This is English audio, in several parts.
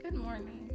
Good morning.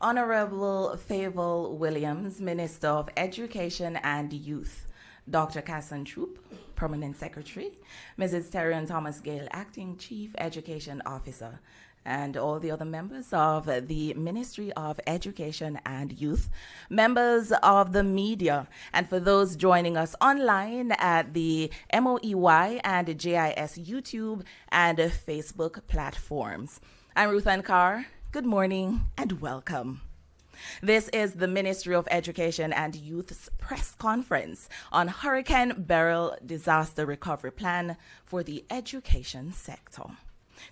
Honorable Favour Williams, Minister of Education and Youth, Dr. Casson Troop, Permanent Secretary, Mrs. Terry Thomas Gale, Acting Chief Education Officer, and all the other members of the Ministry of Education and Youth, members of the media, and for those joining us online at the MoEY and JIS YouTube and Facebook platforms. I'm Ruth Ann Carr. Good morning and welcome. This is the Ministry of Education and Youth's press conference on Hurricane Beryl disaster recovery plan for the education sector.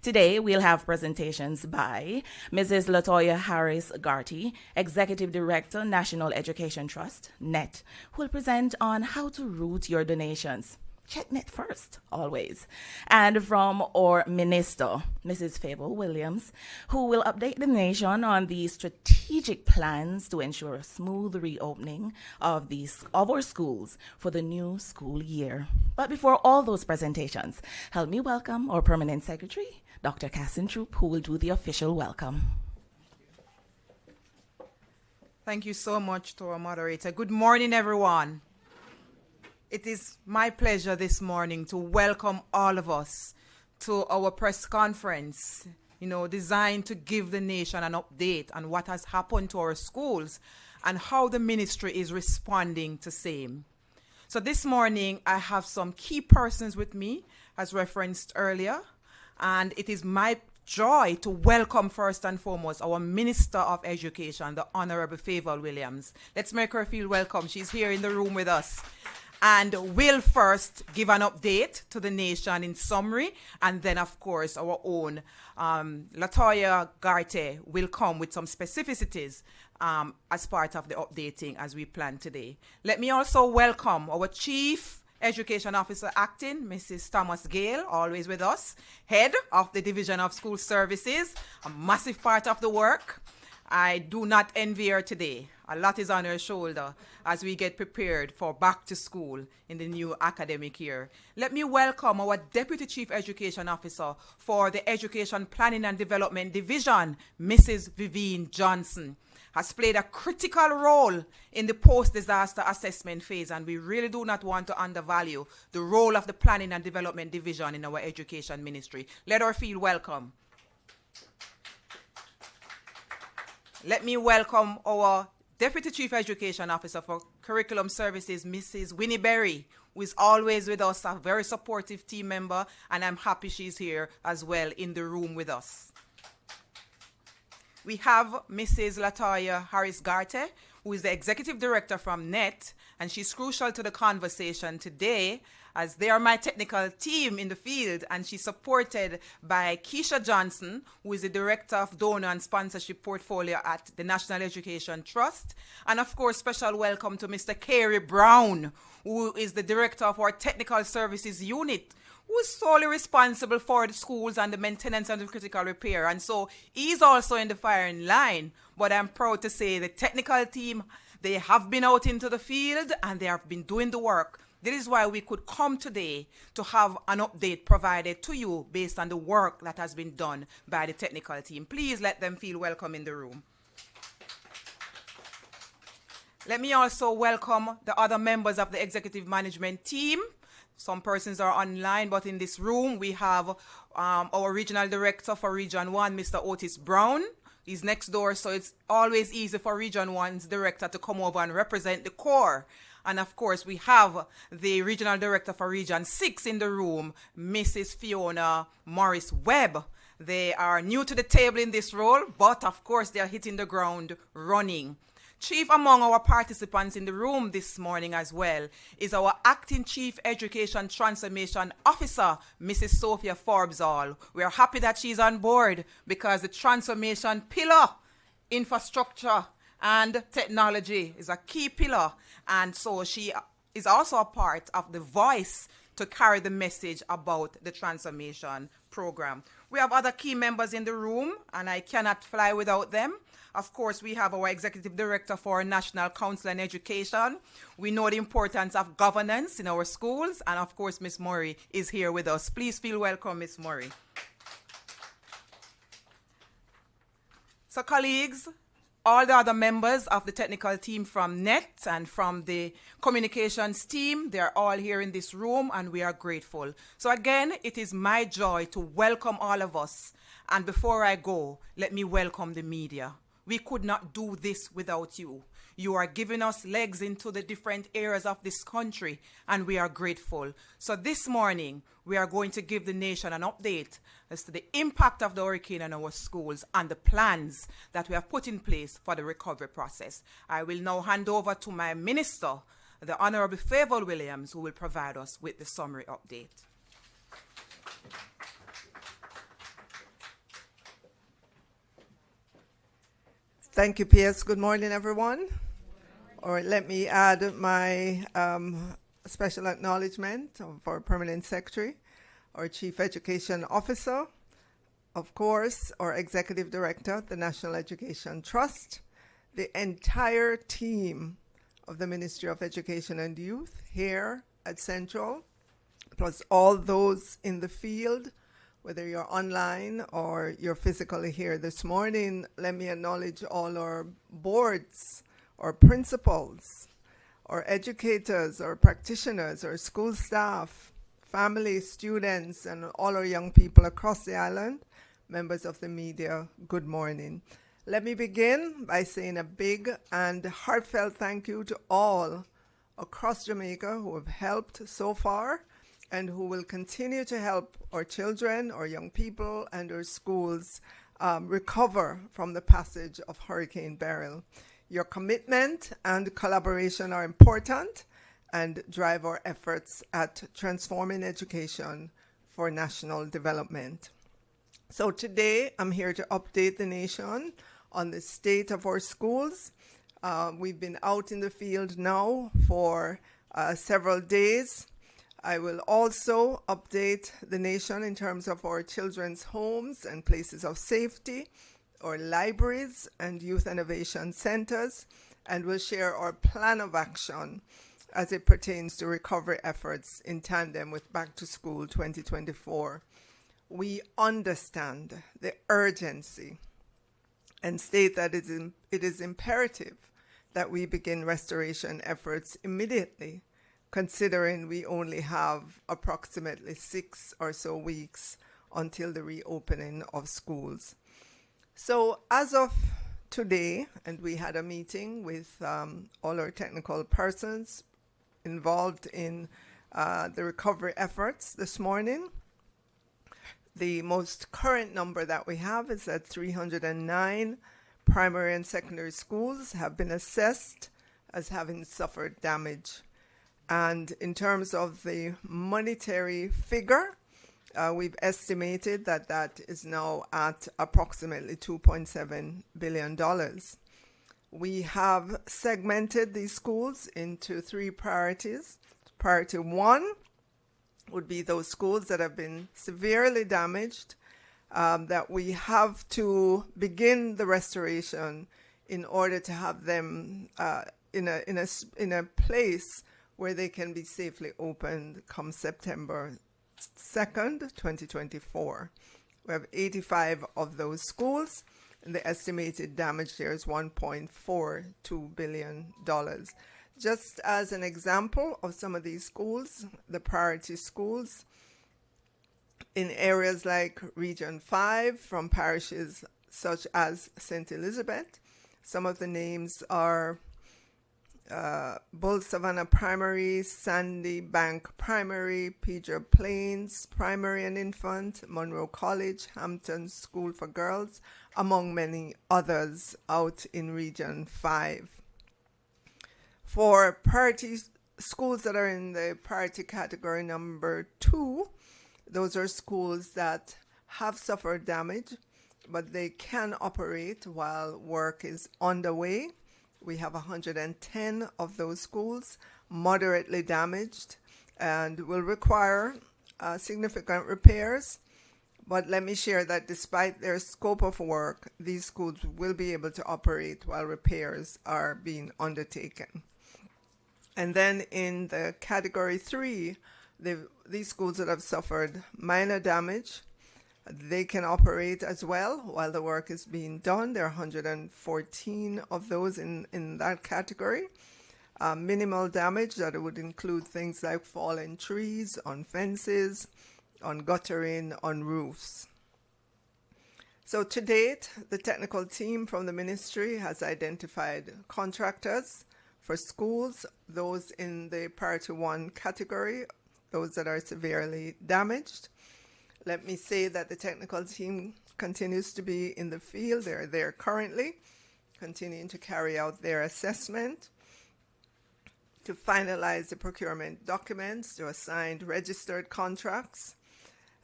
Today, we'll have presentations by Mrs. Latoya Harris-Garty, Executive Director, National Education Trust, NET, who will present on how to route your donations. Check NET first, always. And from our Minister, Mrs. Favour Williams, who will update the nation on the strategic plans to ensure a smooth reopening of our schools for the new school year. But before all those presentations, help me welcome our Permanent Secretary, Dr. Casson Troop, who will do the official welcome. Thank you so much to our moderator. Good morning, everyone. It is my pleasure this morning to welcome all of us to our press conference, designed to give the nation an update on what has happened to our schools and how the ministry is responding to same. So this morning, I have some key persons with me, as referenced earlier, and it is my joy to welcome first and foremost our Minister of Education, the Honorable Favour Williams. Let's make her feel welcome. She's here in the room with us. And we'll first give an update to the nation in summary, and then, of course, our own Latoya Garte will come with some specificities as part of the updating as we plan today. Let me also welcome our Chief Education Officer Acting, Mrs. Thomas Gale, always with us, Head of the Division of School Services, a massive part of the work. I do not envy her today. A lot is on her shoulder as we get prepared for back to school in the new academic year. Let me welcome our Deputy Chief Education Officer for the Education Planning and Development Division, Mrs. Vivienne Johnson. Has played a critical role in the post-disaster assessment phase, and we really do not want to undervalue the role of the Planning and Development Division in our education ministry. Let her feel welcome. Let me welcome our Deputy Chief Education Officer for Curriculum Services, Mrs. Winnie Berry, who is always with us, a very supportive team member, and I'm happy she's here as well in the room with us. We have Mrs. Latoya Harris-Garty, who is the Executive Director from NET, and she's crucial to the conversation today as they are my technical team in the field, and she's supported by Keisha Johnson, who is the Director of Donor and Sponsorship Portfolio at the National Education Trust. And of course, special welcome to Mr. Kerry Brown, who is the Director of our Technical Services Unit, who is solely responsible for the schools and the maintenance and the critical repair. And so he's also in the firing line. But I'm proud to say the technical team, they have been out into the field and they have been doing the work This is why we could come today to have an update provided to you based on the work that has been done by the technical team. Please let them feel welcome in the room. Let me also welcome the other members of the executive management team. Some persons are online, but in this room we have our regional director for Region 1, Mr. Otis Brown. He's next door, so it's always easy for Region 1's director to come over and represent the core. And of course, we have the regional director for Region 6 in the room, Mrs. Fiona Morris-Webb. They are new to the table in this role, but of course, they are hitting the ground running. Chief among our participants in the room this morning as well is our Acting Chief Education Transformation Officer, Mrs. Sophia Forbes-All. We are happy that she's on board because the transformation pillar, infrastructure, and technology is a key pillar, and so she is also a part of the voice to carry the message about the transformation program. We have other key members in the room, and I cannot fly without them. Of course, we have our Executive Director for National Council and Education. We know the importance of governance in our schools, and of course, Ms. MoEY is here with us. Please feel welcome, Ms. MoEY. So, colleagues, all the other members of the technical team from NET and from the communications team, they're all here in this room, and we are grateful. So again, it is my joy to welcome all of us. And before I go, let me welcome the media. We could not do this without you. You are giving us legs into the different areas of this country, and we are grateful. So this morning, we are going to give the nation an update as to the impact of the hurricane on our schools and the plans that we have put in place for the recovery process. I will now hand over to my minister, the Honorable Favour Williams, who will provide us with the summary update. Thank you, PS. Good morning, everyone. Or let me add my special acknowledgement of our Permanent Secretary, our Chief Education Officer, of course, our Executive Director, the National Education Trust, the entire team of the Ministry of Education and Youth here at Central, plus all those in the field, whether you're online or you're physically here this morning. Let me acknowledge all our boards, our principals, our educators, our practitioners, our school staff, family, students, and all our young people across the island, members of the media, good morning. Let me begin by saying a big and heartfelt thank you to all across Jamaica who have helped so far and who will continue to help our children, our young people, and our schools recover from the passage of Hurricane Beryl. Your commitment and collaboration are important and drive our efforts at transforming education for national development. So today, I'm here to update the nation on the state of our schools. We've been out in the field now for several days. I will also update the nation in terms of our children's homes and places of safety, our libraries and youth innovation centers, and we'll share our plan of action as it pertains to recovery efforts in tandem with Back to School 2024. We understand the urgency and state that it is imperative that we begin restoration efforts immediately, considering we only have approximately 6 or so weeks until the reopening of schools. So as of today, and we had a meeting with all our technical persons involved in the recovery efforts this morning, the most current number that we have is that 309 primary and secondary schools have been assessed as having suffered damage. And in terms of the monetary figure, we've estimated that that is now at approximately $2.7 billion. We have segmented these schools into 3 priorities. Priority 1 would be those schools that have been severely damaged, that we have to begin the restoration in order to have them in a place where they can be safely opened come September 2nd, 2024. We have 85 of those schools, and the estimated damage there is $1.42 billion. Just as an example of some of these schools, the priority schools in areas like Region 5 from parishes such as St. Elizabeth. Some of the names are Bull Savannah Primary, Sandy Bank Primary, Pedro Plains Primary and Infant, Monroe College, Hampton School for Girls, among many others out in Region 5. For priority schools that are in the priority category number 2, those are schools that have suffered damage, but they can operate while work is underway. We have 110 of those schools moderately damaged and will require significant repairs. But let me share that despite their scope of work, these schools will be able to operate while repairs are being undertaken. And then in the category 3, these schools that have suffered minor damage, they can operate as well while the work is being done. There are 114 of those in that category. Minimal damage, that would include things like fallen trees on fences, on guttering, on roofs. So to date, the technical team from the ministry has identified contractors for schools, those in the Priority 1 category, those that are severely damaged. Let me say that the technical team continues to be in the field. They're there currently, continuing to carry out their assessment, to finalize the procurement documents, to assign registered contracts,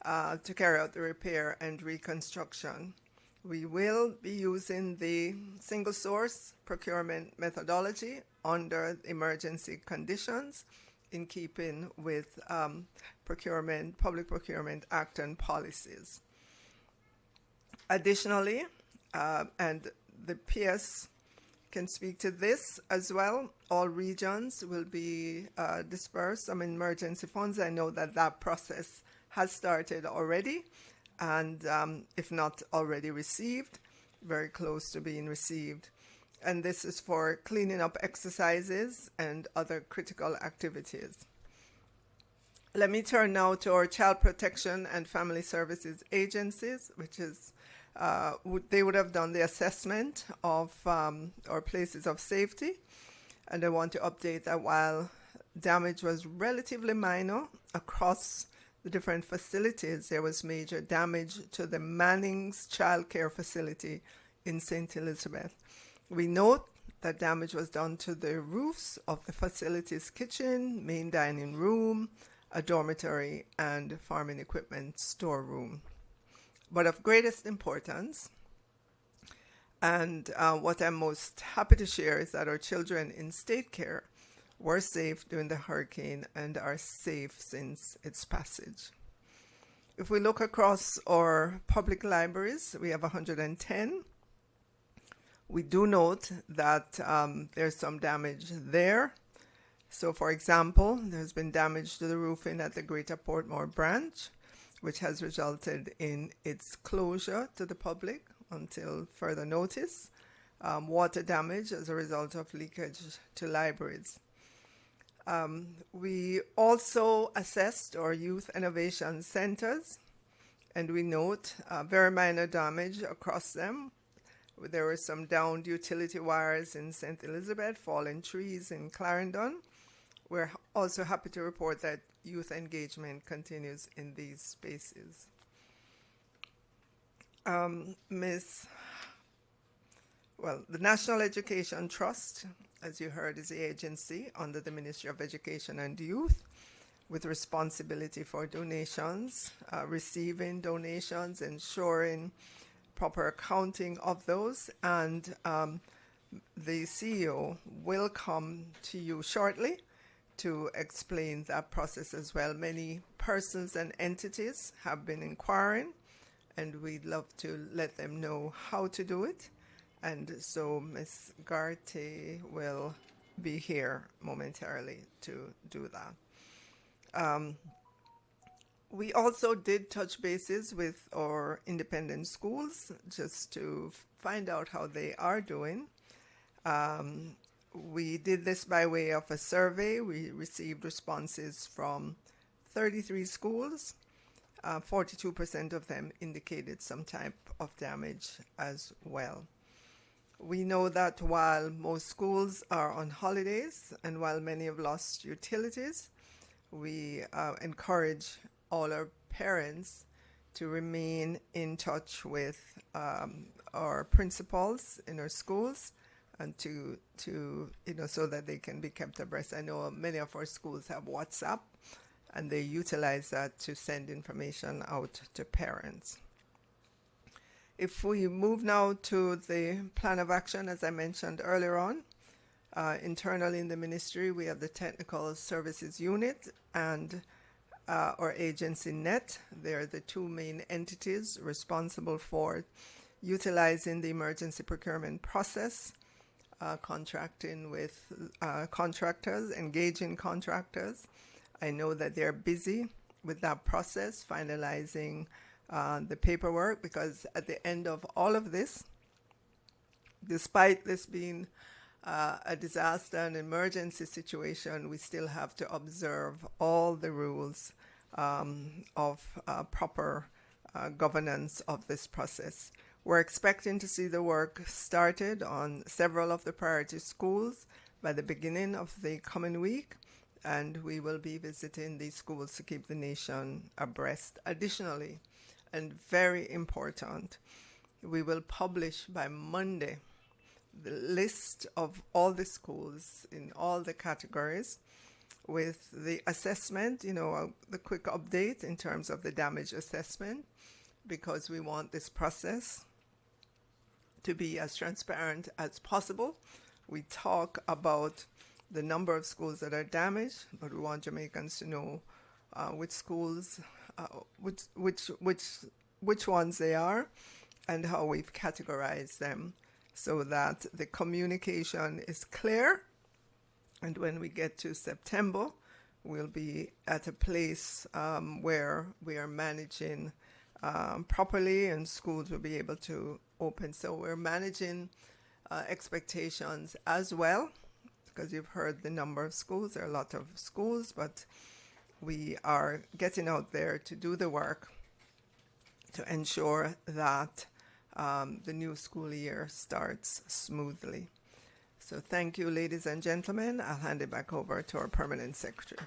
to carry out the repair and reconstruction. We will be using the single source procurement methodology under emergency conditions in keeping with Public Procurement Act and policies. Additionally, and the PS can speak to this as well, all regions will be dispersed some emergency funds. I know that process has started already, and if not already received, very close to being received. And this is for cleaning up exercises and other critical activities. Let me turn now to our Child Protection and Family Services agencies, which is, they would have done the assessment of our places of safety. And I want to update that while damage was relatively minor across the different facilities, there was major damage to the Manning's Child Care Facility in St. Elizabeth. We note that damage was done to the roofs of the facility's kitchen, main dining room, a dormitory, and farming equipment storeroom. But of greatest importance, and what I'm most happy to share, is that our children in state care were safe during the hurricane and are safe since its passage. If we look across our public libraries, we have 110. We do note that there's some damage there. So, for example, there's been damage to the roofing at the Greater Portmore branch, which has resulted in its closure to the public until further notice. Water damage as a result of leakage to libraries. We also assessed our youth innovation centers, and we note very minor damage across them. There were some downed utility wires in St. Elizabeth, fallen trees in Clarendon. We're also happy to report that youth engagement continues in these spaces. The National Education Trust, as you heard, is the agency under the Ministry of Education and Youth with responsibility for donations, receiving donations, ensuring proper accounting of those, and the CEO will come to you shortly to explain that process as well. Many persons and entities have been inquiring, and we'd love to let them know how to do it. And so Ms. Garte will be here momentarily to do that. We also did touch bases with our independent schools just to find out how they are doing. We did this by way of a survey. We received responses from 33 schools. 42% of them indicated some type of damage as well. We know that while most schools are on holidays and while many have lost utilities, we encourage all our parents to remain in touch with our principals in our schools and to so that they can be kept abreast. I know many of our schools have WhatsApp, and they utilize that to send information out to parents. If we move now to the plan of action, as I mentioned earlier on, internally in the ministry, we have the Technical Services Unit and our agency NET. They're the two main entities responsible for utilizing the emergency procurement process, contracting with contractors, engaging contractors. I know that they're busy with that process, finalizing the paperwork, because at the end of all of this, despite this being a disaster and emergency situation, we still have to observe all the rules of proper governance of this process. We're expecting to see the work started on several of the priority schools by the beginning of the coming week, and we will be visiting these schools to keep the nation abreast. Additionally, and very important, we will publish by Monday the list of all the schools in all the categories with the assessment, the quick update in terms of the damage assessment, because we want this process to be as transparent as possible. We talk about the number of schools that are damaged, but we want Jamaicans to know which schools, which ones they are, and how we've categorized them, so that the communication is clear. And when we get to September, we'll be at a place where we are managing properly, and schools will be able to open. So we're managing expectations as well, because you've heard the number of schools. There are a lot of schools, but we are getting out there to do the work to ensure that the new school year starts smoothly. So thank you, ladies and gentlemen. I'll hand it back over to our permanent secretary.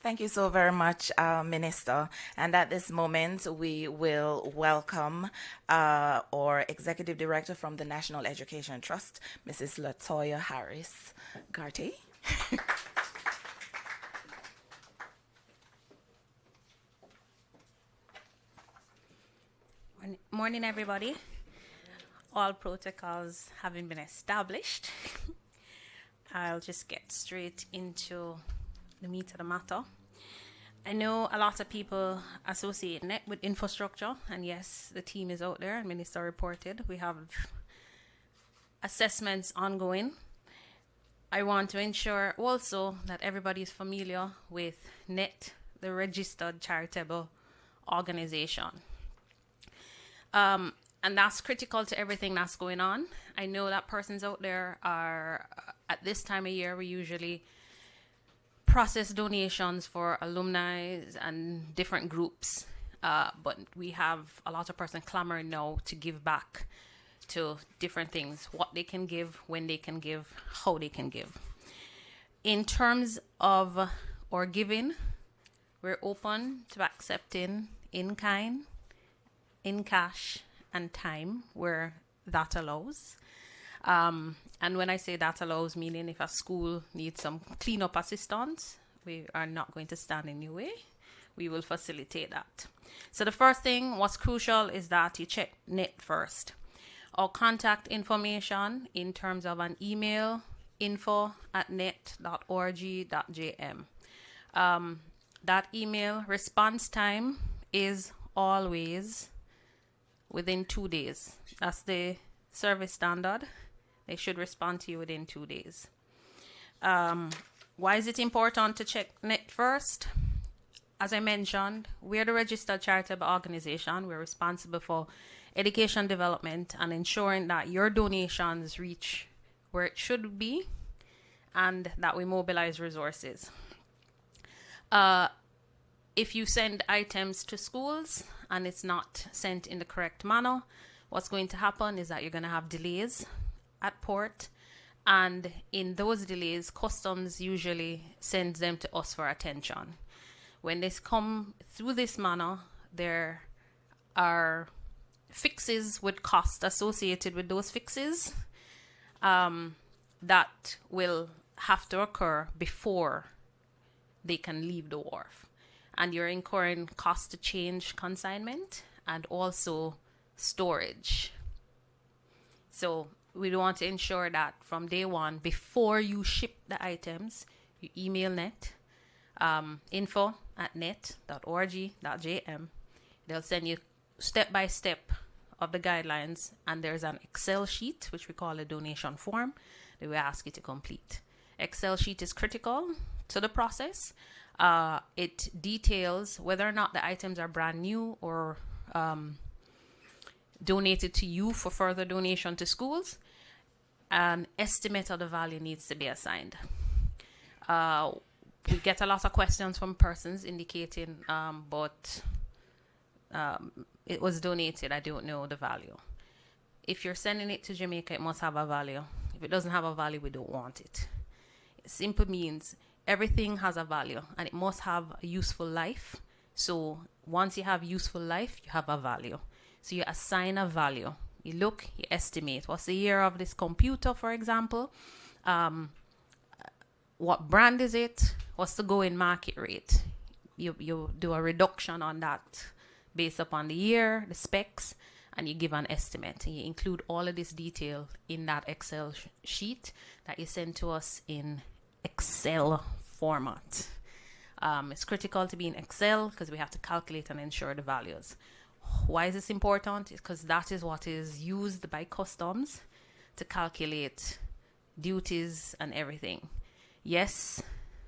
Thank you so very much, Minister. And at this moment, we will welcome our Executive Director from the National Education Trust, Mrs. Latoya Harris Garty. Morning, everybody. All protocols having been established, I'll just get straight into the meat of the matter. I know a lot of people associate NET with infrastructure, and yes, the team is out there, and Minister reported. We have assessments ongoing. I want to ensure also that everybody is familiar with NET, the registered charitable organization. And that's critical to everything that's going on. I know that persons out there are, at this time of year, we usually process donations for alumni and different groups, but we have a lot of persons clamoring now to give back to different things, what they can give, when they can give, how they can give. In terms of our giving, we're open to accepting in kind, in cash, and time where that allows. And when I say that allows, meaning if a school needs some cleanup assistance, we are not going to stand in your way. We will facilitate that. So the first thing, what's crucial is that you check NET first. Our contact information in terms of an email, info@net.org.jm. That email response time is always within 2 days. That's the service standard. They should respond to you within 2 days. Why is it important to check NET first? As I mentioned, we're the registered charitable organization. We're responsible for education development and ensuring that your donations reach where it should be and that we mobilize resources. If you send items to schools and it's not sent in the correct manner, what's going to happen is that you're going to have delays at port. And in those delays, customs usually sends them to us for attention. When they come through this manner, there are fixes with cost associated with those fixes that will have to occur before they can leave the wharf. And you're incurring cost to change consignment and also storage. So we want to ensure that from day one, before you ship the items, you email NET, info@net.org.jm. They'll send you step-by-step of the guidelines, and there's an Excel sheet, which we call a donation form, that we ask you to complete. Excel sheet is critical to the process. It details whether or not the items are brand new or donated to you for further donation to schools. An estimate of the value needs to be assigned. We get a lot of questions from persons indicating, but it was donated, I don't know the value. If you're sending it to Jamaica, it must have a value. If it doesn't have a value, we don't want it. It simply means everything has a value and it must have a useful life. So once you have useful life, you have a value. So you assign a value. You look, you estimate. What's the year of this computer, for example? What brand is it? What's the going market rate? You do a reduction on that based upon the year, the specs, and you give an estimate. And you include all of this detail in that Excel sheet that you send to us in Excel format. It's critical to be in Excel because we have to calculate and ensure the values. Why is this important? It's because that is what is used by customs to calculate duties and everything. Yes,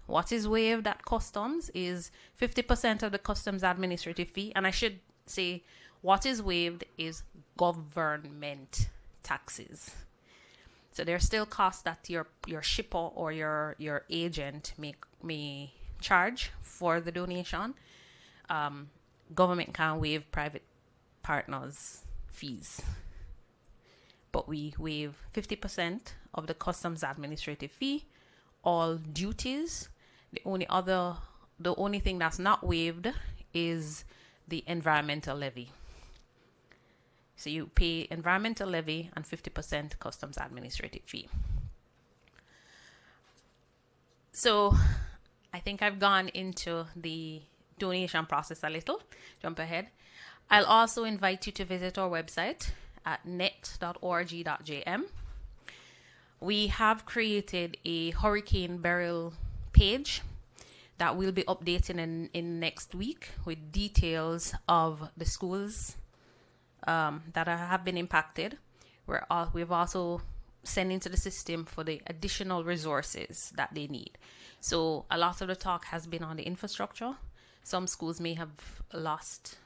what is waived at customs is 50% of the customs administrative fee. And I should say what is waived is government taxes. So there's still costs that your shipper or your agent may charge for the donation. Government can waive private partners' fees, but we waive 50% of the customs administrative fee, all duties. The only thing that's not waived is the environmental levy. So you pay environmental levy and 50% customs administrative fee. So I think I've gone into the donation process a little. Jump ahead. I'll also invite you to visit our website at net.org.jm. We have created a Hurricane Beryl page that we'll be updating in next week with details of the schools that have been impacted. We've also sent into the system for the additional resources that they need. So a lot of the talk has been on the infrastructure. Some schools may have lost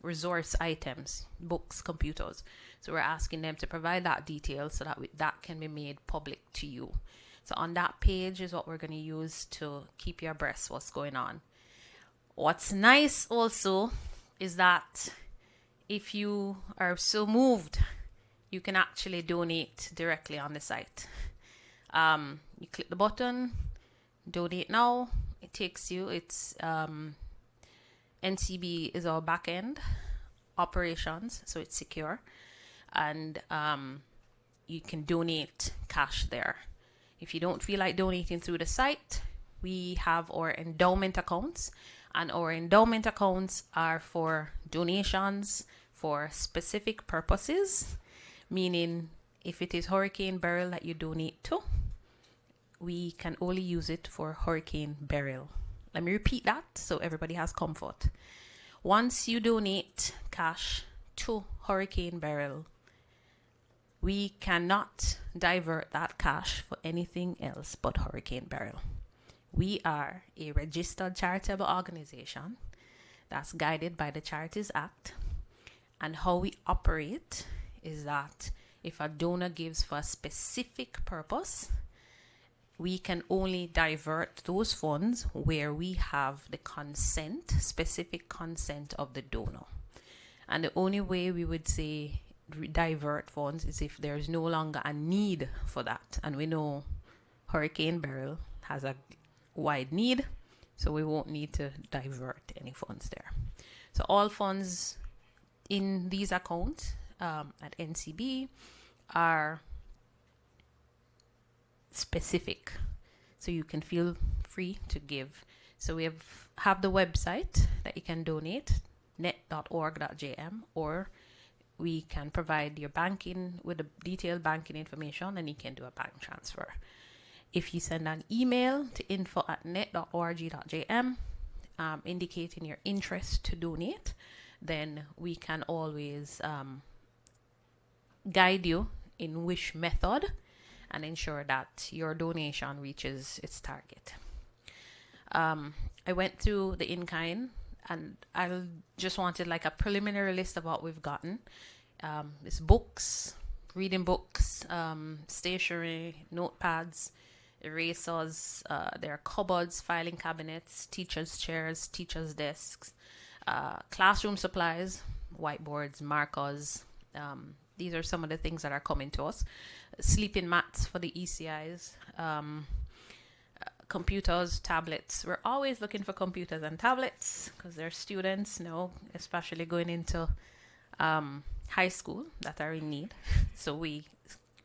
resource items, books, computers. So we're asking them to provide that detail so that that can be made public to you. So on that page is what we're going to use to keep you abreast what's going on. What's nice also is that if you are so moved, you can actually donate directly on the site. You click the button, donate now. It takes you, NCB is our back end operations, so it's secure. And you can donate cash there. If you don't feel like donating through the site, we have our endowment accounts. And our endowment accounts are for donations for specific purposes. Meaning, if it is Hurricane Beryl that you donate to, we can only use it for Hurricane Beryl. Let me repeat that so everybody has comfort. Once you donate cash to Hurricane Beryl, we cannot divert that cash for anything else but Hurricane Beryl. We are a registered charitable organization that's guided by the Charities Act. And how we operate is that if a donor gives for a specific purpose, we can only divert those funds where we have the consent, specific consent of the donor. And the only way we would say divert funds is if there's no longer a need for that. And we know Hurricane Beryl has a wide need, so we won't need to divert any funds there. So all funds in these accounts at NCB are specific, so you can feel free to give. So we have the website that you can donate, net.org.jm, or we can provide your banking with the detailed banking information, and you can do a bank transfer. If you send an email to info@net.org.jm indicating your interest to donate, then we can always guide you in which method and ensure that your donation reaches its target. I went through the in-kind, and I just wanted like a preliminary list of what we've gotten. It's books, reading books, stationery, notepads, erasers, there are cupboards, filing cabinets, teachers' chairs, teachers' desks, classroom supplies, whiteboards, markers. These are some of the things that are coming to us. Sleeping mats for the ECIs, computers, tablets. We're always looking for computers and tablets because there are students, especially going into high school, that are in need. So we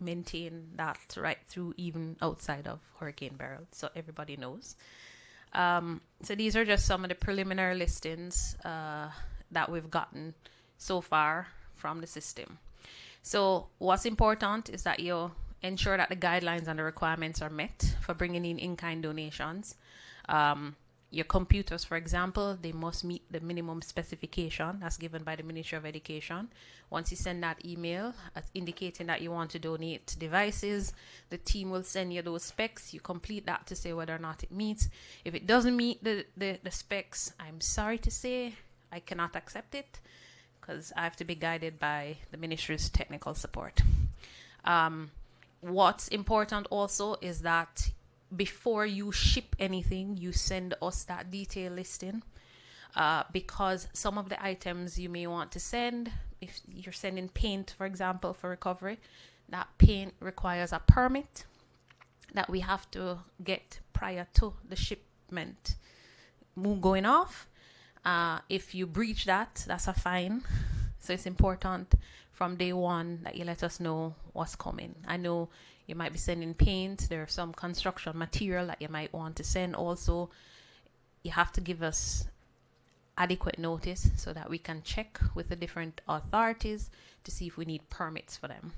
maintain that right through, even outside of Hurricane Beryl, so everybody knows. So these are just some of the preliminary listings that we've gotten so far from the system. So what's important is that you ensure that the guidelines and the requirements are met for bringing in-kind donations. Your computers, for example, they must meet the minimum specification as given by the Ministry of Education. Once you send that email indicating that you want to donate devices, the team will send you those specs. You complete that to say whether or not it meets. If it doesn't meet the specs, I'm sorry to say I cannot accept it, because I have to be guided by the ministry's technical support. What's important also is that before you ship anything, you send us that detailed listing, because some of the items you may want to send, if you're sending paint, for example, for recovery, that paint requires a permit that we have to get prior to the shipment going off. If you breach that, that's a fine. So it's important from day one that you let us know what's coming. I know you might be sending paint. There's some construction material that you might want to send also. You have to give us adequate notice so that we can check with the different authorities to see if we need permits for them.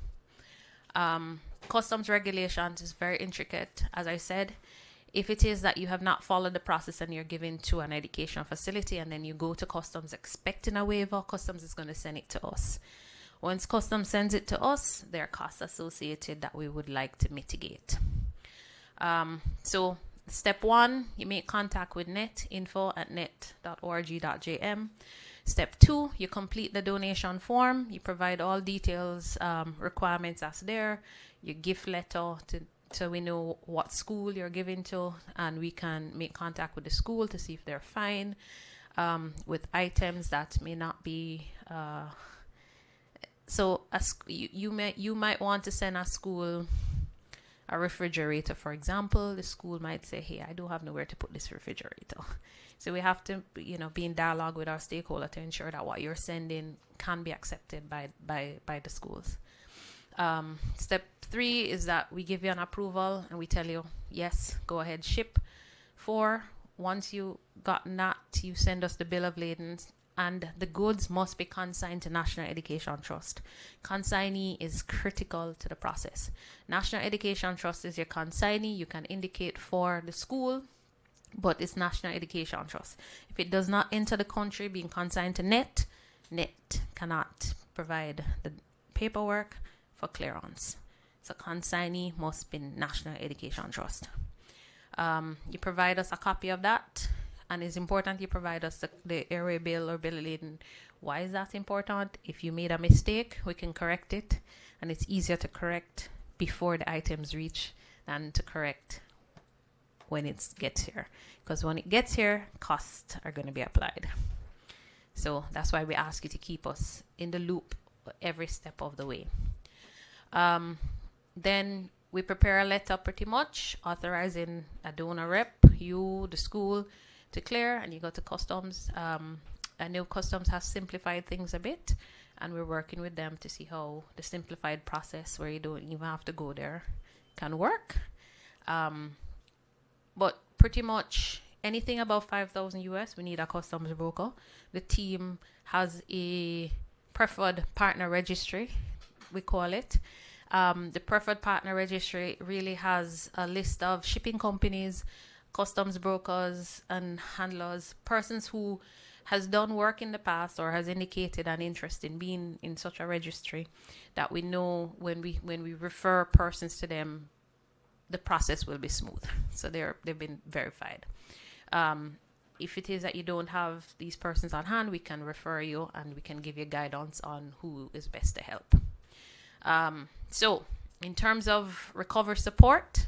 Customs regulations is very intricate. As I said, if it is that you have not followed the process and you're given to an educational facility and then you go to customs expecting a waiver, customs is going to send it to us. Once customs sends it to us, there are costs associated that we would like to mitigate. So step 1, you make contact with NET, info@net.org.jm. Step 2, you complete the donation form. You provide all details, requirements as there. Your gift letter so we know what school you're giving to, and we can make contact with the school to see if they're fine with items that may not be. So you might want to send a school a refrigerator, for example. The school might say, "Hey, I don't have nowhere to put this refrigerator." So we have to, be in dialogue with our stakeholder to ensure that what you're sending can be accepted by the schools. Step 3 is that we give you an approval and we tell you, yes, go ahead, ship. 4, once you gotten that, you send us the bill of lading, and the goods must be consigned to National Education Trust. Consignee is critical to the process. National Education Trust is your consignee. You can indicate for the school but it's National Education Trust. If it does not enter the country being consigned to NET, NET cannot provide the paperwork for clearance. So consignee must be National Education Trust. You provide us a copy of that, and it's important you provide us the airway bill or bill of lading. Why is that important? If you made a mistake, we can correct it, and it's easier to correct before the items reach than to correct when it gets here, because when it gets here, costs are going to be applied. So that's why we ask you to keep us in the loop every step of the way. Then we prepare a letter pretty much authorizing a donor rep, you, the school, to clear, and you go to customs. I know customs has simplified things a bit, and we're working with them to see how the simplified process where you don't even have to go there can work. But pretty much anything above 5,000 US, we need a customs broker. The team has a preferred partner registry, we call it. The preferred partner registry really has a list of shipping companies, customs brokers and handlers, persons who has done work in the past or has indicated an interest in being in such a registry, that we know when we refer persons to them, the process will be smooth. So they've been verified. If it is that you don't have these persons on hand, we can refer you and we can give you guidance on who is best to help. So in terms of recovery support,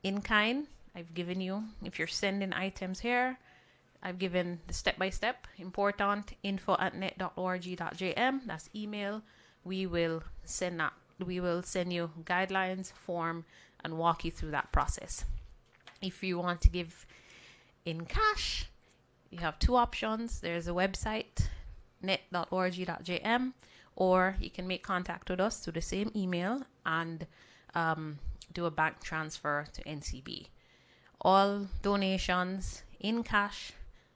in kind, I've given you, if you're sending items here, I've given the step-by-step, important, info@net.org.jm, that's email. We will send you guidelines, form, and walk you through that process. If you want to give in cash, you have two options. There's a website, net.org.jm, or you can make contact with us through the same email and do a bank transfer to NCB. All donations in cash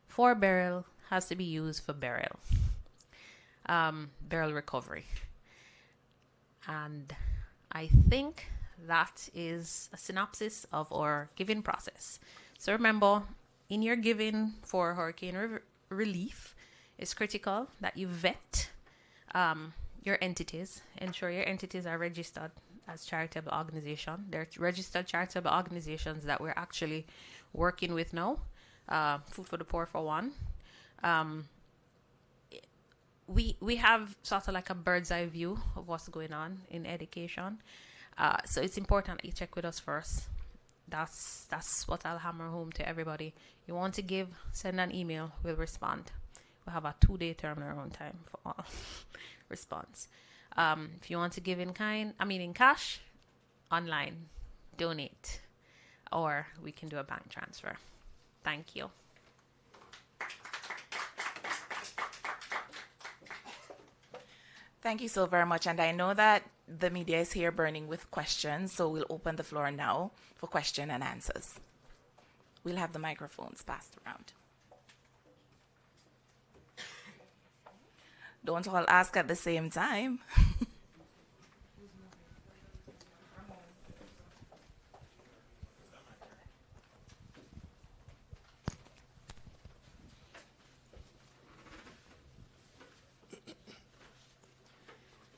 for Beryl has to be used for Beryl recovery. And I think that is a synopsis of our giving process. So remember, in your giving for hurricane relief, it's critical that you vet your entities. Ensure your entities are registered as charitable organization. They're registered charitable organizations that we're actually working with now. Food for the Poor for one. We have sort of like a bird's eye view of what's going on in education. So it's important that you check with us first. That's what I'll hammer home to everybody. You want to give, send an email, we'll respond. We have a 2-day turnaround time for all response. If you want to give in cash, online, donate, or we can do a bank transfer. Thank you. Thank you so very much. And I know that the media is here burning with questions, so we'll open the floor now for question and answers. We'll have the microphones passed around. Don't all ask at the same time.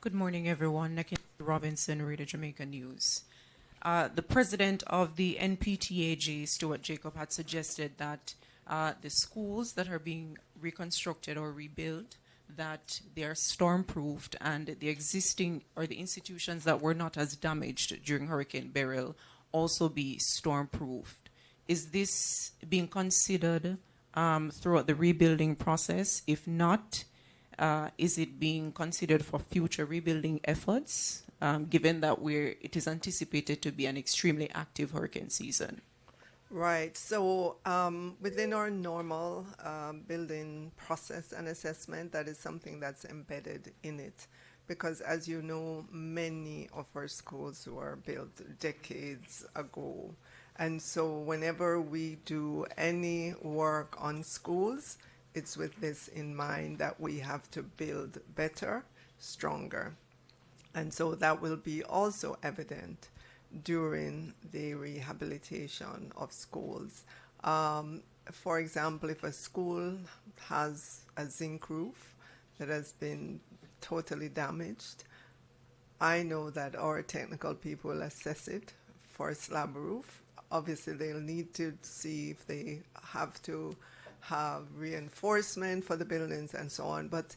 Good morning, everyone. Nikki Robinson, Radio Jamaica News. The president of the NPTAG, Stuart Jacob, had suggested that the schools that are being reconstructed or rebuilt, that they are storm-proofed, and the existing or the institutions that were not as damaged during Hurricane Beryl also be storm-proofed. Is this being considered throughout the rebuilding process? If not, is it being considered for future rebuilding efforts, given that it is anticipated to be an extremely active hurricane season? Right. So within our normal building process and assessment, that is something that's embedded in it. Because as you know, many of our schools were built decades ago. And so whenever we do any work on schools, it's with this in mind that we have to build better, stronger. And so that will be also evident. during the rehabilitation of schools. For example, if a school has a zinc roof that has been totally damaged, I know that our technical people will assess it for a slab roof. Obviously, they'll need to see if they have to have reinforcement for the buildings and so on, but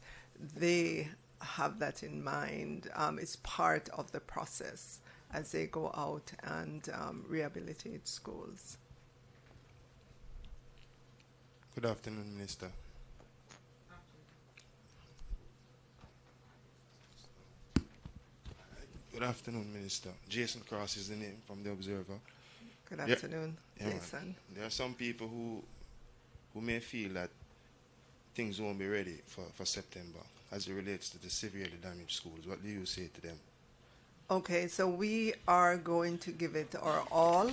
they have that in mind. It's part of the process as they go out and rehabilitate schools. Good afternoon, Minister. Good afternoon, Minister. Jason Cross is the name from the Observer. Good afternoon, Jason. Man. There are some people who may feel that things won't be ready for September as it relates to the severely damaged schools. What do you say to them? Okay, so we are going to give it our all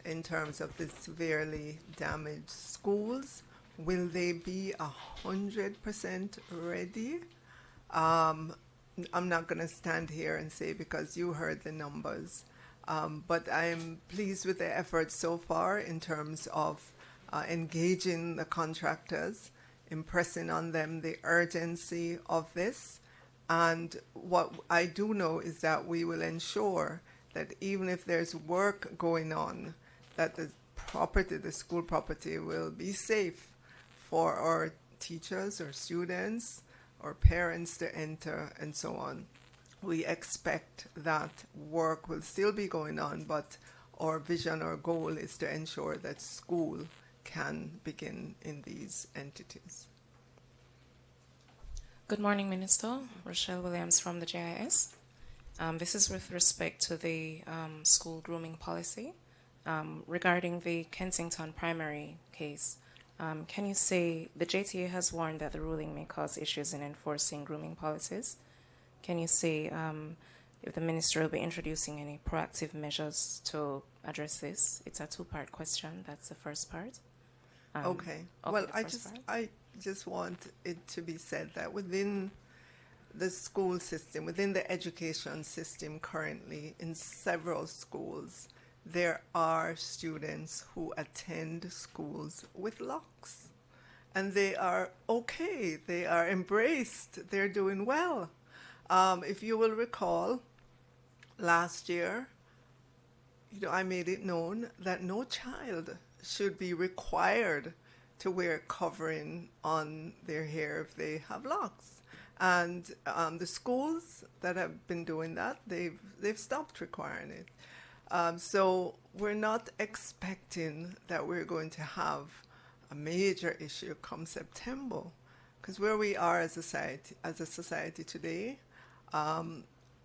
in terms of the severely damaged schools. Will they be 100% ready? I'm not going to stand here and say because you heard the numbers, but I'm pleased with the efforts so far in terms of engaging the contractors, impressing on them the urgency of this. And what I do know is that we will ensure that even if there's work going on, that the property, the school property, will be safe for our teachers or students or parents to enter and so on. We expect that work will still be going on, but our vision, our goal is to ensure that school can begin in these entities. Good morning, Minister. Rochelle Williams from the JIS. This is with respect to the school grooming policy. Regarding the Kensington primary case, can you say the JTA has warned that the ruling may cause issues in enforcing grooming policies? Can you say if the minister will be introducing any proactive measures to address this? It's a two-part question. That's the first part. Okay. Well, I just want it to be said that within the school system, within the education system currently, in several schools, there are students who attend schools with locks. And they are okay. They are embraced. They're doing well. If you will recall, last year, I made it known that no child should be required to wear covering on their hair if they have locks. And the schools that have been doing that, they've stopped requiring it. So we're not expecting that we're going to have a major issue come September, because where we are as a society today,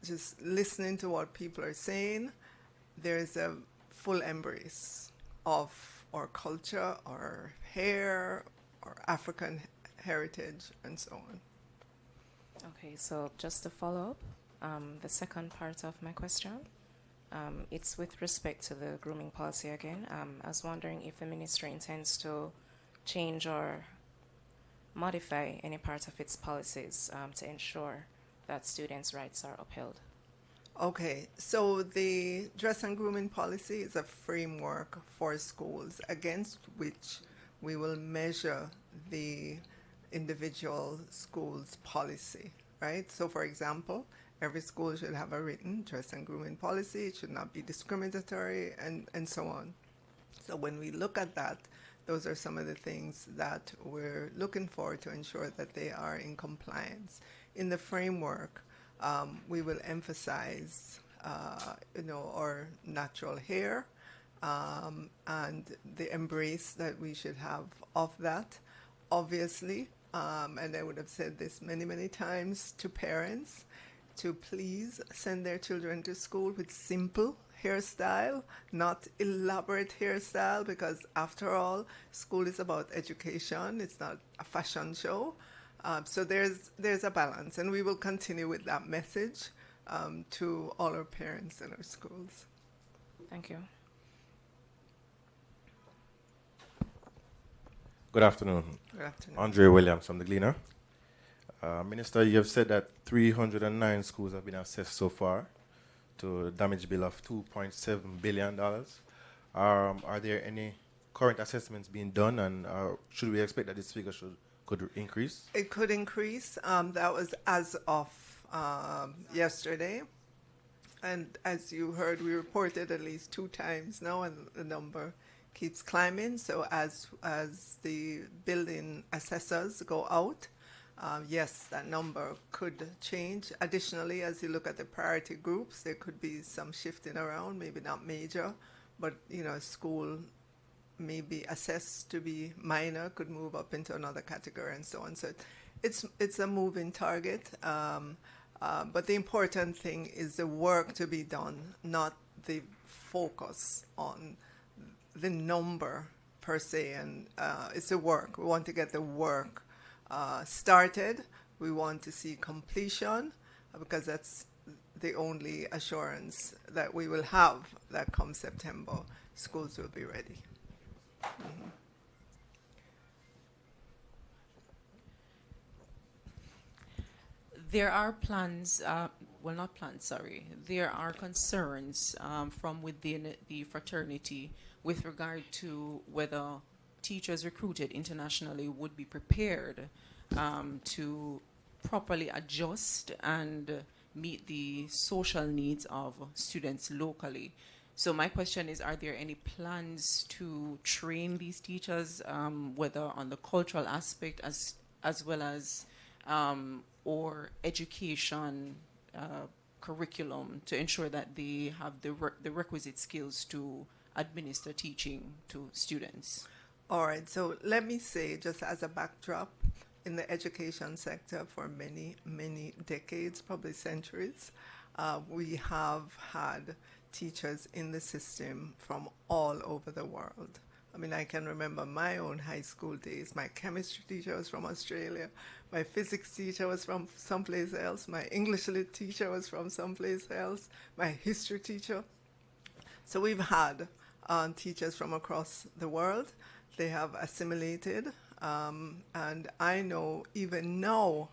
just listening to what people are saying, there's a full embrace of our culture, our hair, our African heritage, and so on. Okay, so just to follow up, the second part of my question, it's with respect to the grooming policy again. I was wondering if the ministry intends to change or modify any part of its policies to ensure that students' rights are upheld. Okay, so the dress and grooming policy is a framework for schools against which we will measure the individual school's policy, right? So for example, every school should have a written dress and grooming policy. It should not be discriminatory and so on. So when we look at that, those are some of the things that we're looking for to ensure that they are in compliance. In the framework, we will emphasize, our natural hair and the embrace that we should have of that. Obviously, and I would have said this many, many times to parents, to please send their children to school with simple hairstyle, not elaborate hairstyle, because after all, school is about education. It's not a fashion show. So there's a balance, and we will continue with that message to all our parents in our schools. Thank you. Good afternoon. Good afternoon. Andre Williams from the Gleaner. Minister, you have said that 309 schools have been assessed so far to damage bill of $2.7 billion. Are there any current assessments being done, and should we expect that this figure could increase? It could increase. That was as of yesterday. And as you heard, we reported at least 2 times now, and the number keeps climbing. So as the building assessors go out, yes, that number could change. Additionally, as you look at the priority groups, there could be some shifting around, maybe not major, but a school may be assessed to be minor, could move up into another category, and so on. So it's a moving target. But the important thing is the work to be done, not the focus on the number per se. And it's the work. We want to get the work started. We want to see completion, because that's the only assurance that we will have that come September, schools will be ready. Mm-hmm. There are plans, not plans, sorry. There are concerns from within the fraternity with regard to whether teachers recruited internationally would be prepared to properly adjust and meet the social needs of students locally. So my question is, are there any plans to train these teachers, whether on the cultural aspect as well as or education curriculum, to ensure that they have the requisite skills to administer teaching to students? All right, so let me say, just as a backdrop, in the education sector for many, many decades, probably centuries, we have had teachers in the system from all over the world. I mean, I can remember my own high school days. My chemistry teacher was from Australia. My physics teacher was from someplace else. My English lit teacher was from someplace else. My history teacher. So we've had teachers from across the world. They have assimilated. And I know even now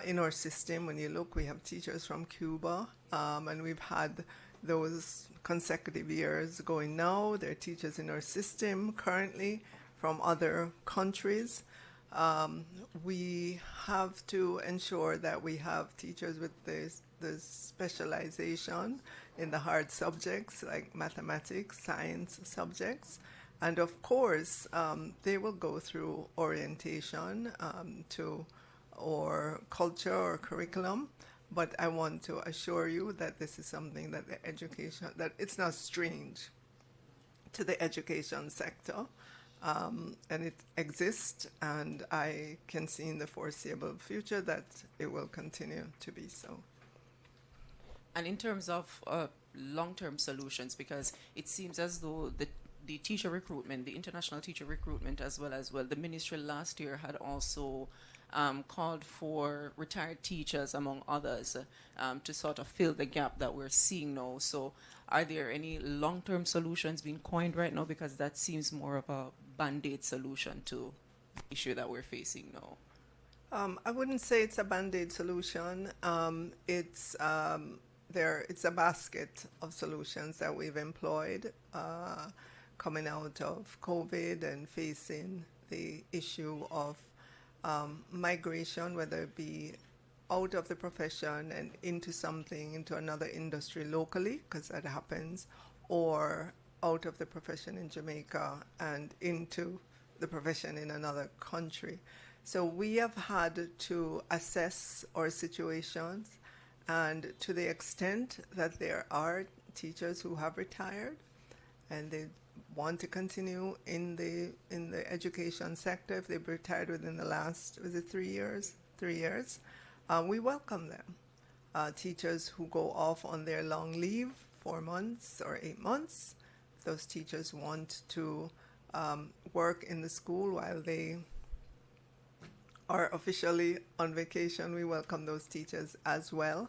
in our system, when you look, we have teachers from Cuba, and we've had those consecutive years going now. There are teachers in our system currently from other countries. We have to ensure that we have teachers with the specialization in the hard subjects like mathematics, science subjects. And of course, they will go through orientation to or culture or curriculum. But I want to assure you that this is something that that it's not strange to the education sector. And it exists, and I can see in the foreseeable future that it will continue to be so. And in terms of long-term solutions, because it seems as though the teacher recruitment, the international teacher recruitment as well, the ministry last year had also called for retired teachers, among others, to sort of fill the gap that we're seeing now. So are there any long-term solutions being coined right now? Because that seems more of a band-aid solution to the issue that we're facing now. I wouldn't say it's a band-aid solution. It's a basket of solutions that we've employed coming out of COVID and facing the issue of migration, whether it be out of the profession and into another industry locally, because that happens, or out of the profession in Jamaica and into the profession in another country. So we have had to assess our situations, and to the extent that there are teachers who have retired and they want to continue in the education sector, if they've retired within the last, was it 3 years? 3 years. We welcome them. Teachers who go off on their long leave, 4 months or 8 months, if those teachers want to work in the school while they are officially on vacation, we welcome those teachers as well.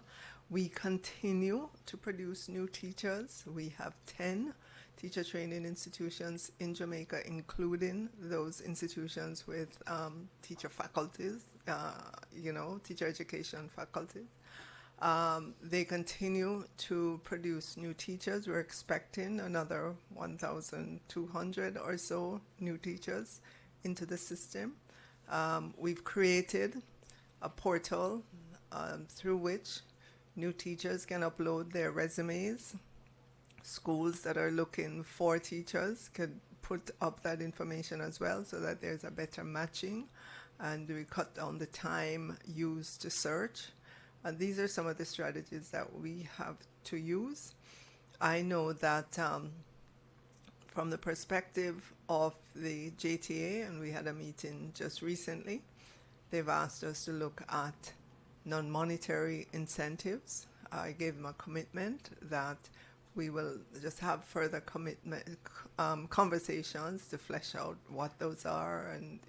We continue to produce new teachers. We have 10 teacher training institutions in Jamaica, including those institutions with teacher faculties, teacher education faculties. They continue to produce new teachers. We're expecting another 1,200 or so new teachers into the system. We've created a portal through which new teachers can upload their resumes. Schools that are looking for teachers can put up that information as well so that there's a better matching, and we cut down the time used to search. And these are some of the strategies that we have to use. I know that from the perspective of the JTA, and we had a meeting just recently, they've asked us to look at non-monetary incentives. I gave them a commitment that we will just have further conversations to flesh out what those are, and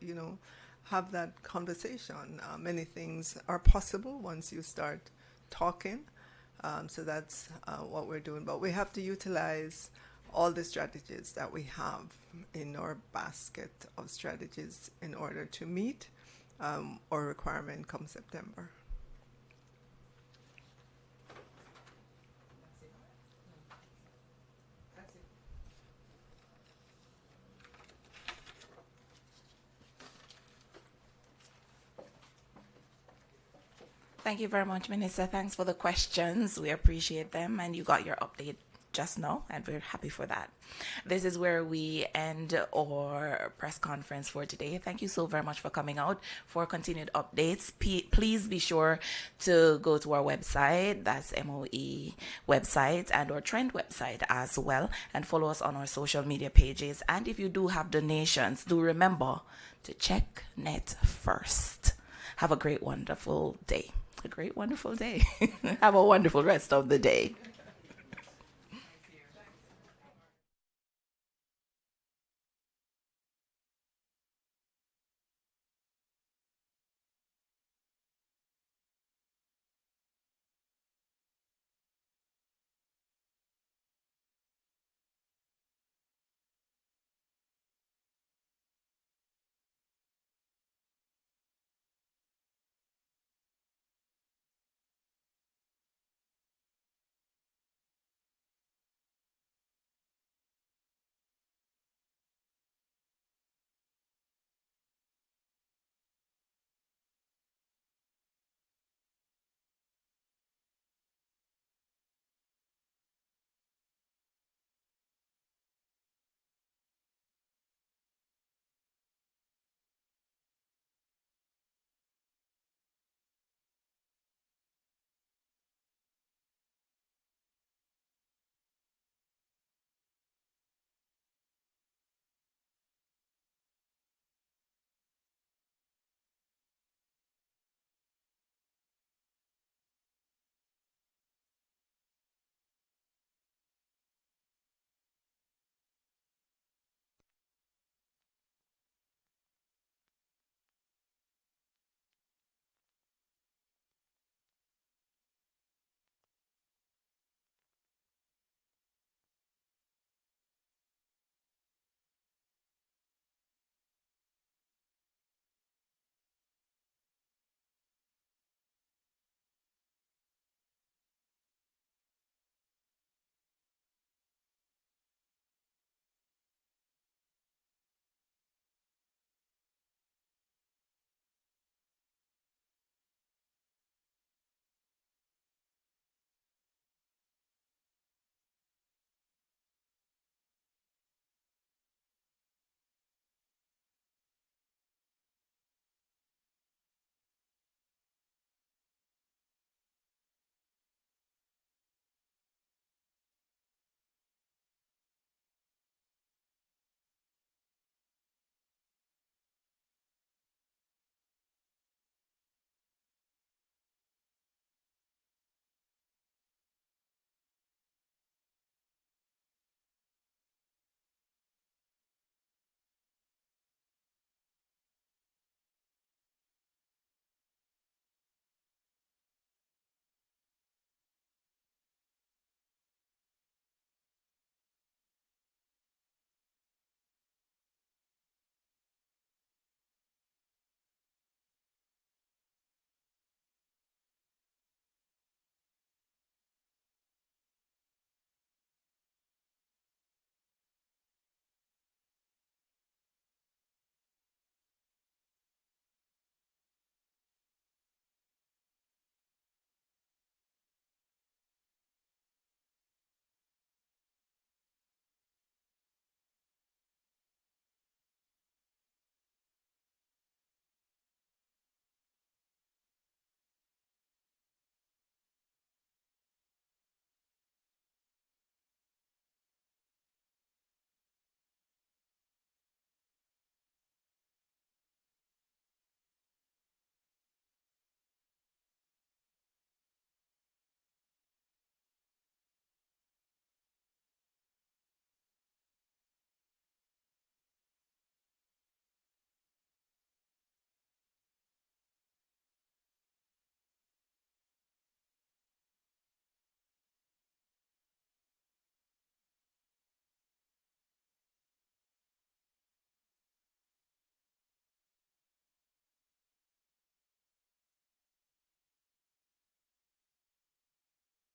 have that conversation. Many things are possible once you start talking, so that's what we're doing. But we have to utilize all the strategies that we have in our basket of strategies in order to meet our requirement come September. Thank you very much, Minister. Thanks for the questions. We appreciate them, and you got your update just now, and we're happy for that. This is where we end our press conference for today. Thank you so very much for coming out. For continued updates, please be sure to go to our website, that's MoEY website, and our Trend website as well, and follow us on our social media pages. And if you do have donations, do remember to check net first. Have a great, wonderful day. Have a wonderful rest of the day.